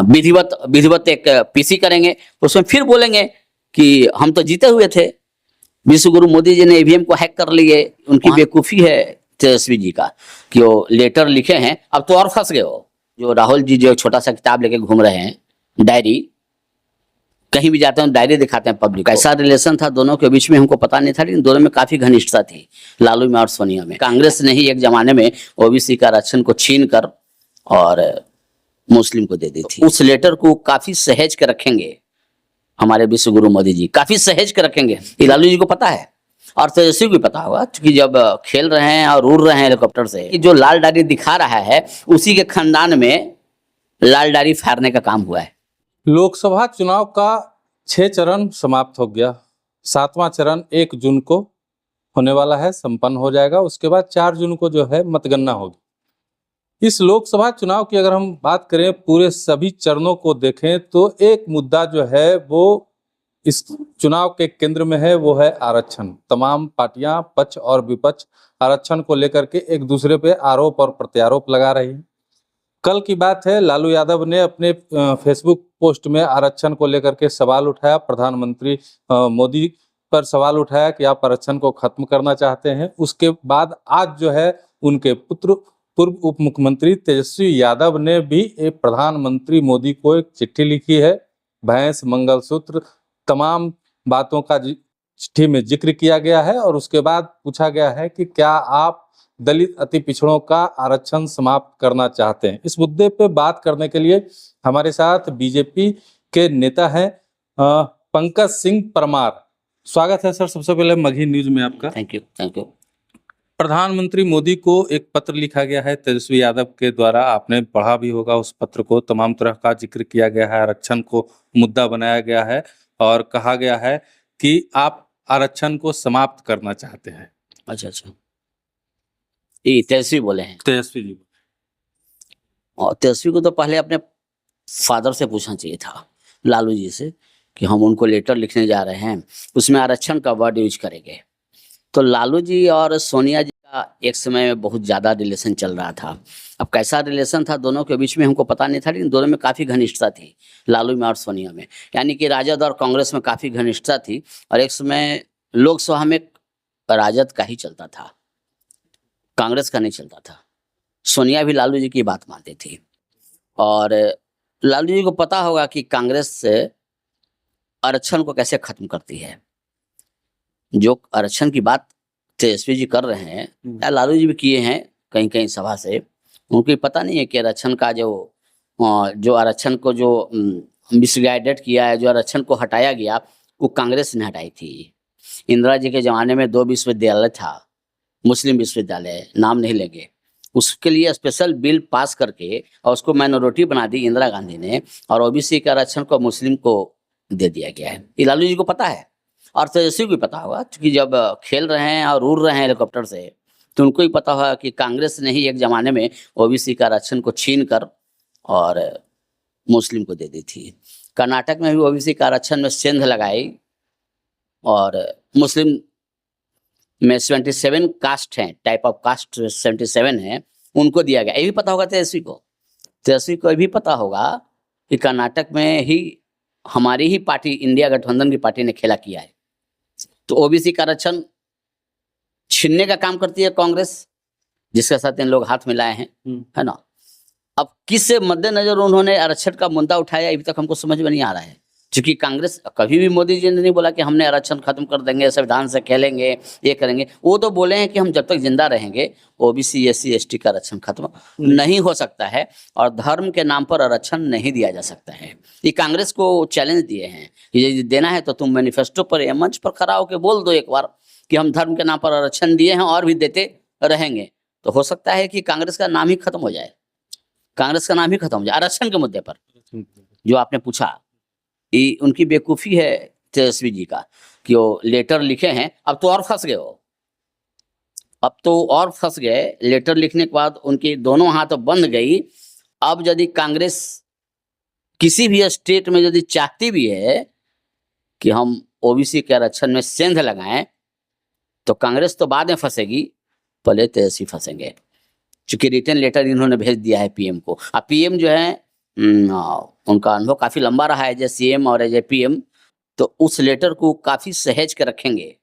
विधिवत विधिवत एक पीसी करेंगे, उसमें फिर बोलेंगे कि हम तो जीते हुए थे, विश्व गुरु मोदी जी ने ईवीएम को हैक कर लिए। उनकी बेवकूफ़ी है तेजस्वी जी का कि वो लेटर लिखे हैं। अब तो और फंस गए हो, जो राहुल जी जो छोटा सा किताब लेके घूम रहे हैं, डायरी, कहीं भी जाते हैं डायरी दिखाते हैं पब्लिक। कैसा रिलेशन था दोनों के बीच में हमको पता नहीं था, लेकिन दोनों में काफी घनिष्ठता थी, लालू में और सोनिया में। कांग्रेस ने ही एक जमाने में ओबीसी का आरक्षण को छीन कर और मुस्लिम को दे दी थी। उस लेटर को काफी सहेज के रखेंगे हमारे विश्व गुरु मोदी जी, काफी सहेज के रखेंगे। ये लालू जी को पता है और तेजस्वी को भी पता होगा, क्योंकि जब खेल रहे हैं और उड़ रहे हैं हेलीकॉप्टर से, कि जो लाल डायरी दिखा रहा है उसी के खानदान में लाल डायरी फाड़ने का काम हुआ है। लोकसभा चुनाव का 6 चरण समाप्त हो गया। 7वां चरण 1 जून को होने वाला है, संपन्न हो जाएगा। उसके बाद 4 जून को जो है मतगणना होगी। इस लोकसभा चुनाव की अगर हम बात करें, पूरे सभी चरणों को देखें तो एक मुद्दा जो है वो इस चुनाव के केंद्र में है, वो है आरक्षण। तमाम पार्टियां पक्ष और विपक्ष आरक्षण को लेकर के एक दूसरे पे आरोप और प्रत्यारोप लगा रही हैं। कल की बात है, लालू यादव ने अपने फेसबुक पोस्ट में आरक्षण को लेकर के सवाल उठाया, प्रधानमंत्री मोदी पर सवाल उठाया कि आप आरक्षण को खत्म करना चाहते हैं। उसके बाद आज जो है उनके पुत्र पूर्व उप मुख्यमंत्री तेजस्वी यादव ने भी एक प्रधानमंत्री मोदी को एक चिट्ठी लिखी है। भैंस, मंगलसूत्र, तमाम बातों का चिट्ठी में जिक्र किया गया है और उसके बाद पूछा गया है कि क्या आप दलित अति पिछड़ों का आरक्षण समाप्त करना चाहते हैं। इस मुद्दे पे बात करने के लिए हमारे साथ बीजेपी के नेता हैं पंकज सिंह परमार। स्वागत है सर, सबसे पहले मगही न्यूज में आपका। Thank you, thank you. प्रधानमंत्री मोदी को एक पत्र लिखा गया है तेजस्वी यादव के द्वारा, आपने पढ़ा भी होगा उस पत्र को। तमाम तरह का जिक्र किया गया है, आरक्षण को मुद्दा बनाया गया है और कहा गया है कि आप आरक्षण को समाप्त करना चाहते हैं। अच्छा अच्छा, ये तेजस्वी बोले हैं? तेजस्वी जी। और तेजस्वी को तो पहले अपने फादर से पूछना चाहिए था, लालू जी से, कि हम उनको लेटर लिखने जा रहे हैं, उसमें आरक्षण का वर्ड यूज करेंगे। तो लालू जी और सोनिया जी का एक समय में बहुत ज़्यादा रिलेशन चल रहा था। अब कैसा रिलेशन था दोनों के बीच में हमको पता नहीं था, लेकिन दोनों में काफ़ी घनिष्ठता थी, लालू में और सोनिया में। यानी कि राजद और कांग्रेस में काफ़ी घनिष्ठता थी और एक समय लोकसभा में राजद का ही चलता था, कांग्रेस का नहीं चलता था। सोनिया भी लालू जी की बात मानती थी और लालू जी को पता होगा कि कांग्रेस से आरक्षण को कैसे खत्म करती है। जो आरक्षण की बात तेजस्वी जी कर रहे हैं या लालू जी भी किए हैं कहीं कहीं सभा से, उनको पता नहीं है कि आरक्षण का जो आरक्षण को जो मिसगाइडेड किया है, जो आरक्षण को हटाया गया, वो कांग्रेस ने हटाई थी। इंदिरा जी के ज़माने में 2 विश्वविद्यालय था, मुस्लिम विश्वविद्यालय, नाम नहीं लेंगे, उसके लिए स्पेशल बिल पास करके और उसको माइनॉरिटी बना दी इंदिरा गांधी ने, और ओबीसी के आरक्षण को मुस्लिम को दे दिया गया है। ये लालू जी को पता है और तेजस्वी को भी पता होगा, क्योंकि जब खेल रहे हैं और उड़ रहे हैं हेलीकॉप्टर से, तो उनको ही पता होगा कि कांग्रेस ने ही एक जमाने में ओबीसी का आरक्षण को छीन कर और मुस्लिम को दे दी थी। कर्नाटक में भी ओबीसी का आरक्षण में सेंध लगाई और मुस्लिम में 77 कास्ट हैं, टाइप ऑफ कास्ट 77 है, उनको दिया गया। ये भी पता होगा तेजस्वी को। तेजस्वी को भी पता होगा कि कर्नाटक में ही हमारी ही पार्टी, इंडिया गठबंधन की पार्टी ने खेला किया है। तो ओबीसी का आरक्षण छीनने का काम करती है कांग्रेस, जिसके साथ इन लोग हाथ मिलाए हैं, है ना। अब किस मद्देनजर उन्होंने आरक्षण का मुद्दा उठाया, अभी तक हमको समझ में नहीं आ रहा है। क्योंकि कांग्रेस कभी भी मोदी जी ने नहीं बोला कि हमने आरक्षण खत्म कर देंगे, संविधान से खेलेंगे, ये करेंगे। वो तो बोले हैं कि हम जब तक जिंदा रहेंगे ओबीसी एससी एसटी का आरक्षण खत्म नहीं हो सकता है और धर्म के नाम पर आरक्षण नहीं दिया जा सकता है। ये कांग्रेस को चैलेंज दिए हैं कि यदि देना है तो तुम मैनिफेस्टो पर या मंच पर खड़ा होकर बोल दो एक बार कि हम धर्म के नाम पर आरक्षण दिए हैं और भी देते रहेंगे। तो हो सकता है कि कांग्रेस का नाम ही खत्म हो जाए, कांग्रेस का नाम ही खत्म हो जाए आरक्षण के मुद्दे पर। जो आपने पूछा, ये उनकी बेवकूफ़ी है तेजस्वी जी का कि वो लेटर लिखे हैं। अब तो और फंस गए हो, अब तो और फंस गए। लेटर लिखने के बाद उनकी दोनों हाथ बंध गई। अब यदि कांग्रेस किसी भी स्टेट में यदि चाहती भी है कि हम ओबीसी के आरक्षण में सेंध लगाएं, तो कांग्रेस तो बाद में फंसेगी, पहले तेजस्वी फंसेंगे। चूंकि रिटर्न लेटर इन्होंने भेज दिया है पीएम को। अब पीएम जो है उनका अनुभव काफी लंबा रहा है एज ए सीएम और एज ए पीएम, तो उस लेटर को काफी सहेज के रखेंगे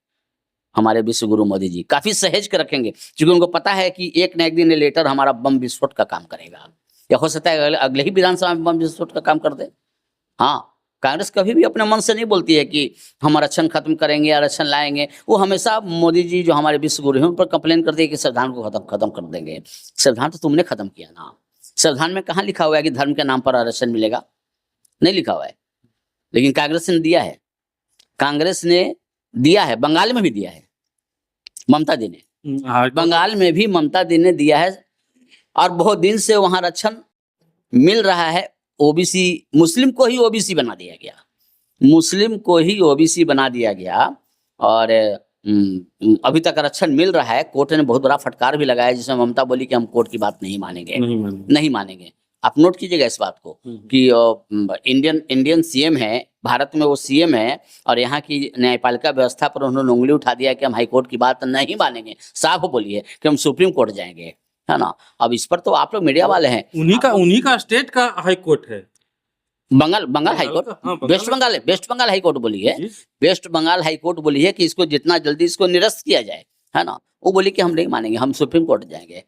हमारे विश्व गुरु मोदी जी, काफी सहेज के रखेंगे, क्योंकि उनको पता है कि एक न एक दिन ये लेटर हमारा बम विस्फोट का काम करेगा, या हो सकता है अगले ही विधानसभा में बम विस्फोट का काम कर दे। हाँ, कांग्रेस कभी भी अपने मन से नहीं बोलती है कि हम आरक्षण खत्म करेंगे, आरक्षण लाएंगे। वो हमेशा मोदी जी जो हमारे विश्व गुरु हैं उन पर कंप्लेन करते हैं कि संविधान को खत्म कर देंगे। संविधान तो तुमने खत्म किया ना। संविधान में कहाँ लिखा हुआ है कि धर्म के नाम पर आरक्षण मिलेगा? नहीं लिखा हुआ है, लेकिन कांग्रेस ने दिया है। कांग्रेस ने दिया है, बंगाल में भी दिया है ममता दी ने, बंगाल में भी ममता दी ने दिया है, और बहुत दिन से वहां आरक्षण मिल रहा है। ओबीसी, मुस्लिम को ही ओबीसी बना दिया गया, मुस्लिम को ही ओबीसी बना दिया गया, और अभी तक आरक्षण मिल रहा है। कोर्ट ने बहुत बड़ा फटकार भी लगाया, जिसमें ममता बोली कि हम कोर्ट की बात नहीं मानेंगे, नहीं मानेंगे। आप नोट कीजिएगा इस बात को कि इंडियन सीएम है, भारत में वो सीएम है, और यहाँ की न्यायपालिका व्यवस्था पर उन्होंने उंगली उठा दिया कि हम हाई कोर्ट की बात नहीं मानेंगे। साफ बोलिए कि हम सुप्रीम कोर्ट जाएंगे, है ना। अब इस पर तो आप लोग मीडिया वाले हैं, उन्हीं का स्टेट का हाई कोर्ट है, Bengal high court, west Bengal high court बोली है, वेस्ट बंगाल हाई कोर्ट बोली है कि इसको जितना जल्दी इसको निरस्त किया जाए, है ना। वो बोली कि हम नहीं मानेंगे, हम सुप्रीम कोर्ट जाएंगे।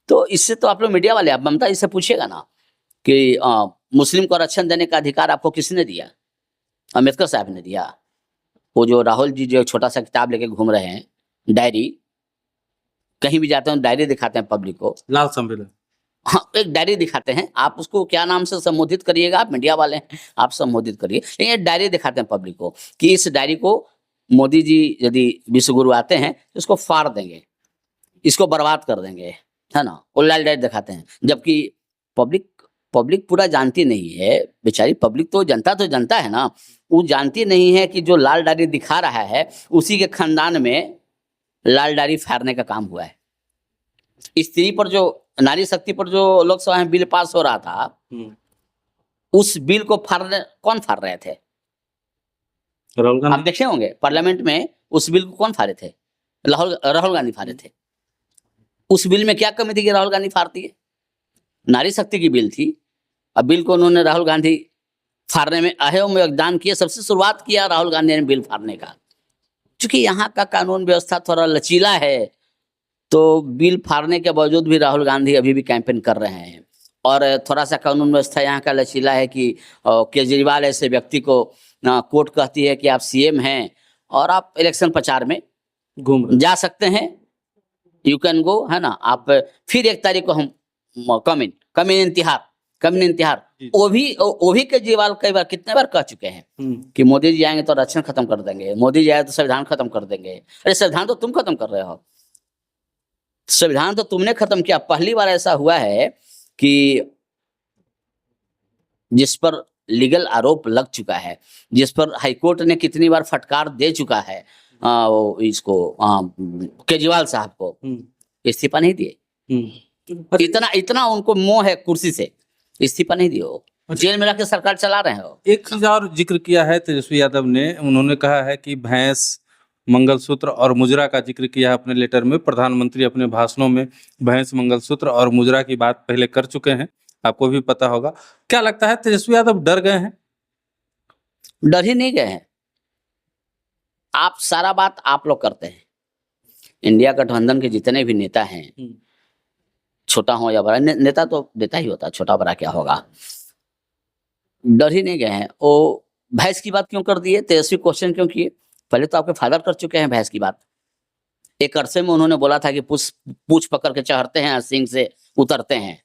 तो इससे तो आप लोग मीडिया वाले, आप ममता इससे पूछिएगा ना कि मुस्लिम को आरक्षण देने का अधिकार आपको किसने दिया? अम्बेडकर साहब ने दिया। वो जो राहुल जी जो छोटा सा किताब लेके घूम रहे हैं, डायरी, कहीं भी जाते हैं डायरी दिखाते हैं पब्लिक को, लाल सम्मेलन, हाँ, एक डायरी दिखाते हैं। आप उसको क्या नाम से संबोधित करिएगा, आप मीडिया वाले हैं, आप संबोधित करिए, लेकिन ये डायरी दिखाते हैं पब्लिक को कि इस डायरी को मोदी जी यदि विश्व गुरु आते हैं तो इसको फाड़ देंगे, इसको बर्बाद कर देंगे, है ना। वो लाल डायरी दिखाते हैं, जबकि पब्लिक पूरा जानती नहीं है बेचारी। पब्लिक तो जनता है ना, वो जानती नहीं है कि जो लाल डायरी दिखा रहा है उसी के खानदान में लाल डायरी फाड़ने का काम हुआ है। स्त्री पर जो, नारी शक्ति पर जो लोकसभा में बिल पास हो रहा था, उस बिल को कौन फाड़ रहे थे? आप देखे होंगे पार्लियामेंट में उस बिल को कौन फाड़े थे? राहुल गांधी फाड़े थे। उस बिल में क्या कमी थी कि राहुल गांधी फाड़ती है? नारी शक्ति की बिल थी, अब बिल को उन्होंने राहुल गांधी फाड़ने में अहम योगदान किया, सबसे शुरुआत किया राहुल गांधी ने बिल फाड़ने का। क्योंकि यहाँ का कानून व्यवस्था थोड़ा लचीला है, तो बिल फाड़ने के बावजूद भी राहुल गांधी अभी भी कैंपेन कर रहे हैं। और थोड़ा सा कानून व्यवस्था यहाँ का लचीला है कि केजरीवाल ऐसे व्यक्ति को कोर्ट कहती है कि आप सीएम हैं और आप इलेक्शन प्रचार में जा सकते हैं, यू कैन गो, है ना। आप फिर 1 तारीख को हम कम इन इंतहार, वो भी केजरीवाल कई बार, कितने बार कह चुके हैं कि मोदी जी आएंगे तो आरक्षण खत्म कर देंगे, मोदी जी आए तो संविधान खत्म कर देंगे। अरे संविधान तो तुम खत्म कर रहे हो, संविधान तो तुमने खत्म किया। पहली बार ऐसा हुआ है कि जिस पर लीगल आरोप लग चुका है, जिस पर हाईकोर्ट ने कितनी बार फटकार दे चुका है इसको केजरीवाल साहब को, इस्तीफा नहीं दिए। इतना उनको मोह है कुर्सी से, इस्तीफा नहीं दिए, जेल में रख के सरकार चला रहे हो। एक चीज और जिक्र किया है तेजस्वी यादव ने, उन्होंने कहा है कि भैंस, मंगलसूत्र और मुजरा का जिक्र किया है अपने लेटर में। प्रधानमंत्री अपने भाषणों में भैंस, मंगलसूत्र और मुजरा की बात पहले कर चुके हैं, आपको भी पता होगा। क्या लगता है तेजस्वी यादव डर गए हैं? डर ही नहीं गए हैं, आप सारा बात आप लोग करते हैं। इंडिया गठबंधन के जितने भी नेता हैं, छोटा हो या बड़ा, नेता तो देता ही होता, छोटा बड़ा क्या होगा, डर ही नहीं गए हैं। वो भैंस की बात क्यों कर दिए, तेजस्वी क्वेश्चन क्यों किए? पहले तो आपके फादर कर चुके हैं भैंस की बात। एक अरसे में उन्होंने बोला था कि पूछ पकड़ के चढ़ते हैं, सिंह से उतरते हैं।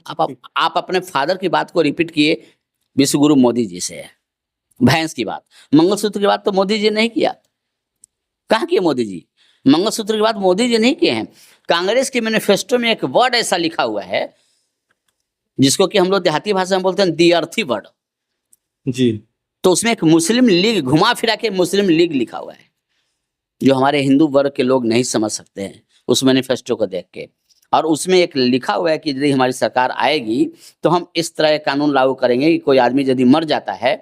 आप अपने फादर की बात को रिपीट किए विश्व गुरु मोदी जी से। भैंस की बात, मंगलसूत्र की बात तो मोदी जी नहीं किया। कहाँ किए मोदी जी? मंगलसूत्र की बात मोदी जी नहीं किए हैं। कांग्रेस के मैनिफेस्टो में एक वर्ड ऐसा लिखा हुआ है जिसको कि हम लोग देहाती भाषा में बोलते हैं दी अर्थी वर्ड जी। तो उसमें एक मुस्लिम लीग, घुमा फिरा के मुस्लिम लीग लिखा हुआ है, जो हमारे हिंदू वर्ग के लोग नहीं समझ सकते हैं उस मैनिफेस्टो को देख के। और उसमें एक लिखा हुआ है कि यदि हमारी सरकार आएगी तो हम इस तरह कानून लागू करेंगे कि कोई आदमी यदि मर जाता है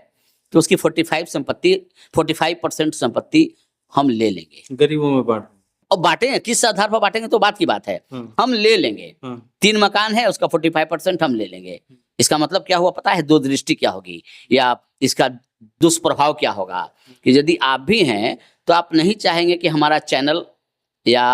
तो उसकी 45% संपत्ति हम ले लेंगे, गरीबों में बांट, और बांटेंगे किस आधार पर बांटेंगे तो बात की बात है, हम ले लेंगे। 3 मकान है, उसका 45% हम ले लेंगे, इसका मतलब क्या हुआ पता है? दूरदृष्टि क्या होगी या इसका दुष्प्रभाव क्या होगा कि यदि आप भी हैं तो आप नहीं चाहेंगे कि हमारा चैनल या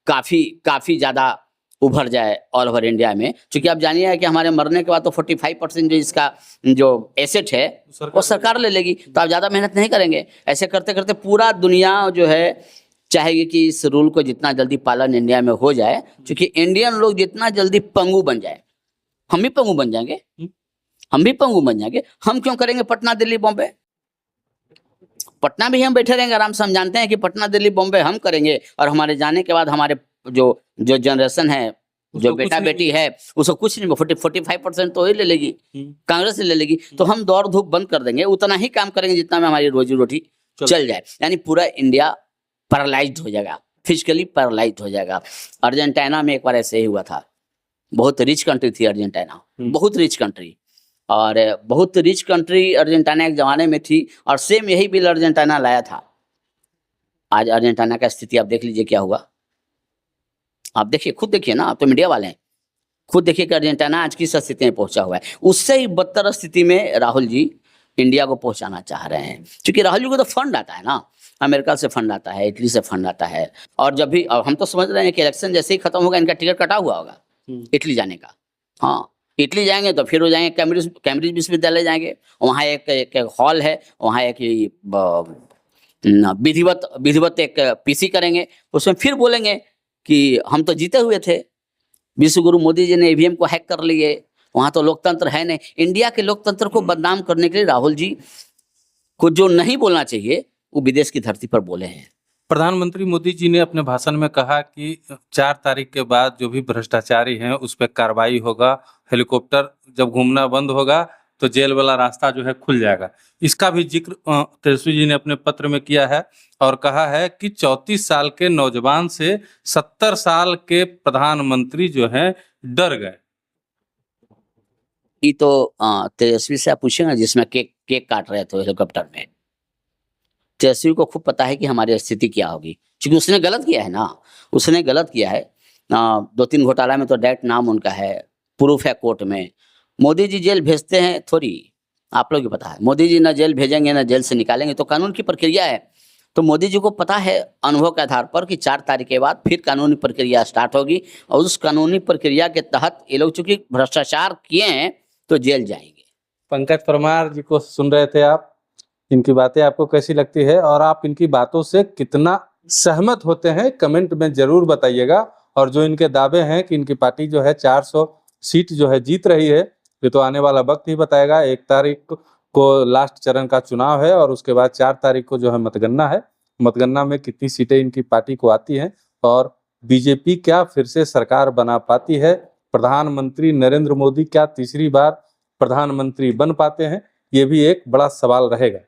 काफी ज्यादा उभर जाए ऑल ओवर इंडिया में, क्योंकि आप जानिए कि हमारे मरने के बाद तो 45% जो इसका जो एसेट है वो सरकार ले लेगी, तो आप ज्यादा मेहनत नहीं करेंगे। ऐसे करते करते पूरा दुनिया जो है चाहेगी कि इस रूल को जितना जल्दी पालन इंडिया में हो जाए, क्योंकि इंडियन लोग जितना जल्दी पंगु बन जाए, हम भी पंगु बन जाएंगे, हम भी पंगु बन जाएंगे। हम क्यों करेंगे पटना दिल्ली बॉम्बे? पटना भी हम बैठे रहेंगे आराम से। हम जानते हैं कि पटना दिल्ली बॉम्बे हम करेंगे और हमारे जाने के बाद हमारे जो जो जनरेशन है, जो बेटा बेटी है, उसको कुछ नहीं, 45% तो ही ले लेगी, कांग्रेस ले लेगी। तो हम दौड़ धूप बंद कर देंगे, उतना ही काम करेंगे जितना में हमारी रोजी रोटी चल जाए। यानी पूरा इंडिया पैरालाइज्ड हो जाएगा, फिजिकली पैरालाइज्ड हो जाएगा। अर्जेंटीना में एक बार ऐसे ही हुआ था। बहुत रिच कंट्री थी अर्जेंटीना, बहुत रिच कंट्री, और बहुत रिच कंट्री अर्जेंटीना एक जमाने में थी, और सेम यही बिल अर्जेंटीना लाया था। आज अर्जेंटीना का स्थिति आप देख लीजिए क्या हुआ। आप देखिए, खुद देखिए ना, आप तो मीडिया वाले हैं, खुद देखिए कि अर्जेंटीना आज किस स्थिति में पहुंचा हुआ है। उससे ही बदतर स्थिति में राहुल जी इंडिया को पहुंचाना चाह रहे हैं, क्योंकि राहुल जी को तो फंड आता है ना, अमेरिका से फंड आता है, इटली से फंड आता है, और जब भी हम तो समझ रहे हैं कि इलेक्शन जैसे ही खत्म होगा इनका टिकट कटा हुआ होगा इटली जाने का। हाँ, इटली जाएंगे तो फिर वो जाएंगे कैम्ब्रिज विश्वविद्यालय जाएंगे, वहाँ एक हॉल है, वहाँ एक विधिवत एक पीसी करेंगे, उसमें फिर बोलेंगे कि हम तो जीते हुए थे, विश्व गुरु मोदी जी ने ईवीएम को हैक कर लिए, वहाँ तो लोकतंत्र है नहीं। इंडिया के लोकतंत्र को बदनाम करने के लिए राहुल जी को जो नहीं बोलना चाहिए वो विदेश की धरती पर बोले हैं। प्रधानमंत्री मोदी जी ने अपने भाषण में कहा कि 4 तारीख के बाद जो भी भ्रष्टाचारी हैं उस पर कार्रवाई होगा, हेलीकॉप्टर जब घूमना बंद होगा तो जेल वाला रास्ता जो है खुल जाएगा। इसका भी जिक्र तेजस्वी जी ने अपने पत्र में किया है और कहा है कि 34 साल के नौजवान से 70 साल के प्रधानमंत्री जो हैं डर गए। ये तो तेजस्वी से आप पूछेंगे जिसमें केक काट रहे थे हेलीकॉप्टर में। तेजस्वी को खूब पता है कि हमारी स्थिति क्या होगी, क्योंकि उसने गलत किया है ना, उसने गलत किया है। 2-3 घोटाला में तो डायरेक्ट नाम उनका है, प्रूफ है कोर्ट में। मोदी जी जेल भेजते हैं थोड़ी, आप लोग को पता है, मोदी जी ना जेल भेजेंगे ना जेल से निकालेंगे, तो कानून की प्रक्रिया है। तो मोदी जी को पता है अनुभव के आधार पर कि 4 तारीख के बाद फिर कानूनी प्रक्रिया स्टार्ट होगी, और उस कानूनी प्रक्रिया के तहत ये लोग चूंकि भ्रष्टाचार किए हैं तो जेल जाएंगे। पंकज परमार जी को सुन रहे थे आप, इनकी बातें आपको कैसी लगती है और आप इनकी बातों से कितना सहमत होते हैं कमेंट में जरूर बताइएगा। और जो इनके दावे हैं कि इनकी पार्टी जो है 400 सीट जो है जीत रही है, ये तो आने वाला वक्त ही बताएगा। 1 तारीख को लास्ट चरण का चुनाव है और उसके बाद 4 तारीख को जो है मतगणना है। मतगणना में कितनी सीटें इनकी पार्टी को आती हैं और बीजेपी क्या फिर से सरकार बना पाती है, प्रधानमंत्री नरेंद्र मोदी क्या तीसरी बार प्रधानमंत्री बन पाते हैं, ये भी एक बड़ा सवाल रहेगा।